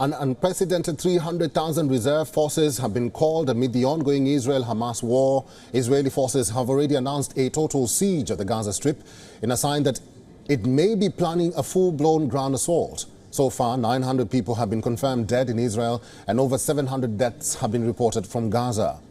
An unprecedented 300,000 reserve forces have been called amid the ongoing Israel-Hamas war. Israeli forces have already announced a total siege of the Gaza Strip in a sign that it may be planning a full-blown ground assault. So far, 900 people have been confirmed dead in Israel and over 700 deaths have been reported from Gaza.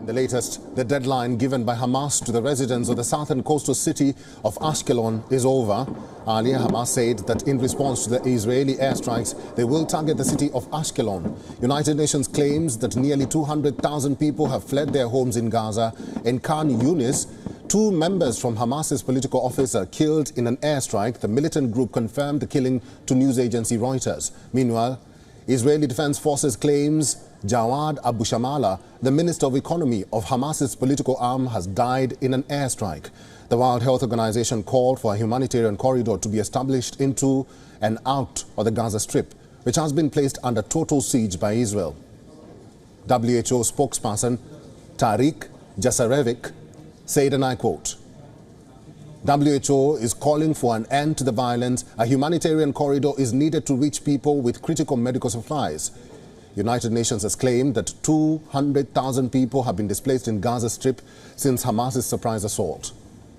The latest, the deadline given by Hamas to the residents of the southern coastal city of Ashkelon is over. Earlier, Hamas said that in response to the Israeli airstrikes, they will target the city of Ashkelon. United Nations claims that nearly 200,000 people have fled their homes in Gaza. In Khan Yunis, 2 members from Hamas's political office are killed in an airstrike. The militant group confirmed the killing to news agency Reuters. Meanwhile, Israeli Defense Forces claims Jawad Abu Shamala, the Minister of Economy of Hamas's political arm, has died in an airstrike. The World Health Organization called for a humanitarian corridor to be established into and out of the Gaza Strip, which has been placed under total siege by Israel. WHO spokesperson Tariq Jasarevic said, and I quote, WHO is calling for an end to the violence. A humanitarian corridor is needed to reach people with critical medical supplies. United Nations has claimed that 200,000 people have been displaced in Gaza Strip since Hamas's surprise assault.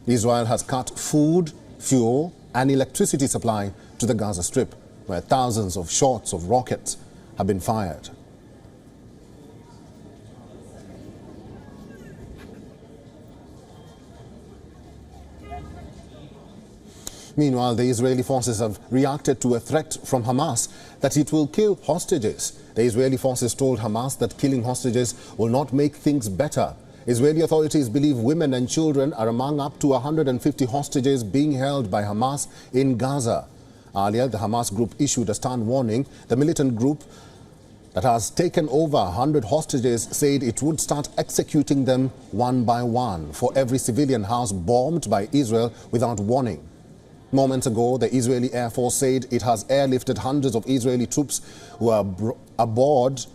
Israel has cut food, fuel and electricity supply to the Gaza Strip, where thousands of shots of rockets have been fired. Meanwhile, the Israeli forces have reacted to a threat from Hamas that it will kill hostages. The Israeli forces told Hamas that killing hostages will not make things better. Israeli authorities believe women and children are among up to 150 hostages being held by Hamas in Gaza. Earlier, the Hamas group issued a stern warning. The militant group that has taken over 100 hostages said it would start executing them one by one for every civilian house bombed by Israel without warning. Moments ago, the Israeli Air Force said it has airlifted hundreds of Israeli troops who are aboard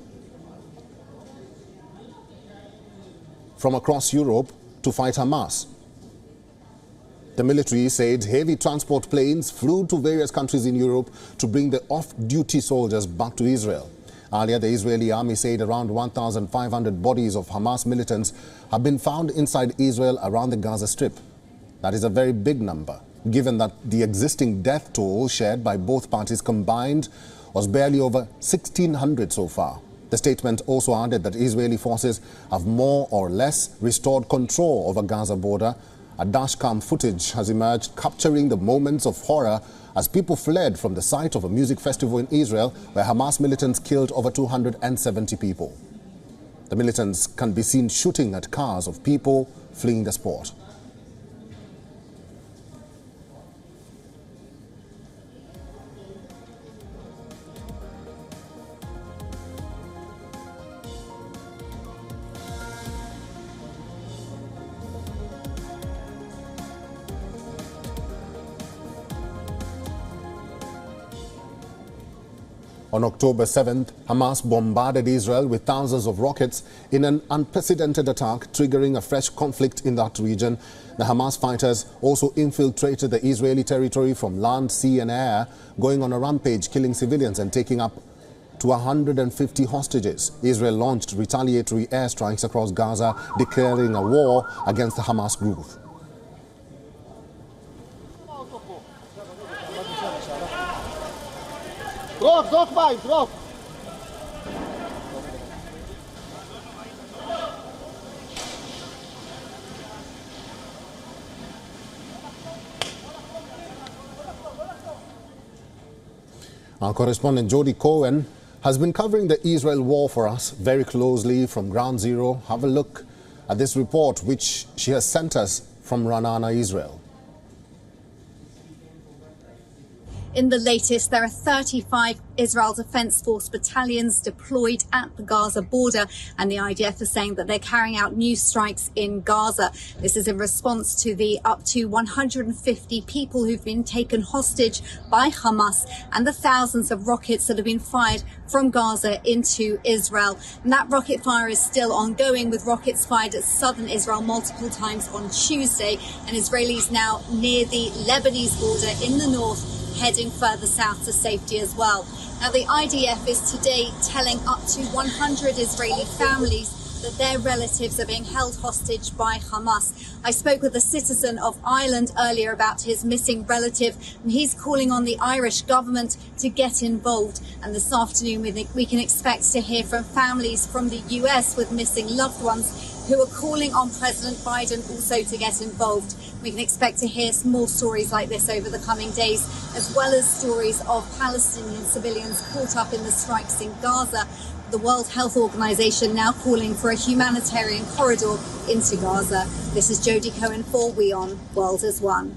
from across Europe to fight Hamas. The military said heavy transport planes flew to various countries in Europe to bring the off-duty soldiers back to Israel. Earlier, the Israeli army said around 1,500 bodies of Hamas militants have been found inside Israel around the Gaza Strip. That is a very big number, given that the existing death toll shared by both parties combined was barely over 1,600 so far. The statement also added that Israeli forces have more or less restored control over Gaza border. A dashcam footage has emerged capturing the moments of horror as people fled from the site of a music festival in Israel where Hamas militants killed over 270 people. The militants can be seen shooting at cars of people fleeing the spot. On October 7th, Hamas bombarded Israel with thousands of rockets in an unprecedented attack, triggering a fresh conflict in that region. The Hamas fighters also infiltrated the Israeli territory from land, sea and air, going on a rampage, killing civilians and taking up to 150 hostages. Israel launched retaliatory airstrikes across Gaza, declaring a war against the Hamas group. Drop. Our correspondent Jody Cohen has been covering the Israel war for us very closely from ground zero. Have a look at this report which she has sent us from Ra'anana, Israel. In the latest, there are 35 Israel Defense Force battalions deployed at the Gaza border, and the IDF is saying that they're carrying out new strikes in Gaza. This is in response to the up to 150 people who've been taken hostage by Hamas and the thousands of rockets that have been fired from Gaza into Israel. And that rocket fire is still ongoing, with rockets fired at southern Israel multiple times on Tuesday, and Israelis now near the Lebanese border in the north, heading further south to safety as well. Now, the IDF is today telling up to 100 Israeli families that their relatives are being held hostage by Hamas. I spoke with a citizen of Ireland earlier about his missing relative, and he's calling on the Irish government to get involved. And this afternoon, we can expect to hear from families from the US with missing loved ones who are calling on President Biden also to get involved. We can expect to hear more stories like this over the coming days, as well as stories of Palestinian civilians caught up in the strikes in Gaza. The World Health Organization now calling for a humanitarian corridor into Gaza. This is Jodie Cohen for WION World is One.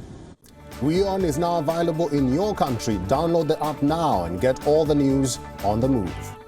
WION is now available in your country. Download the app now and get all the news on the move.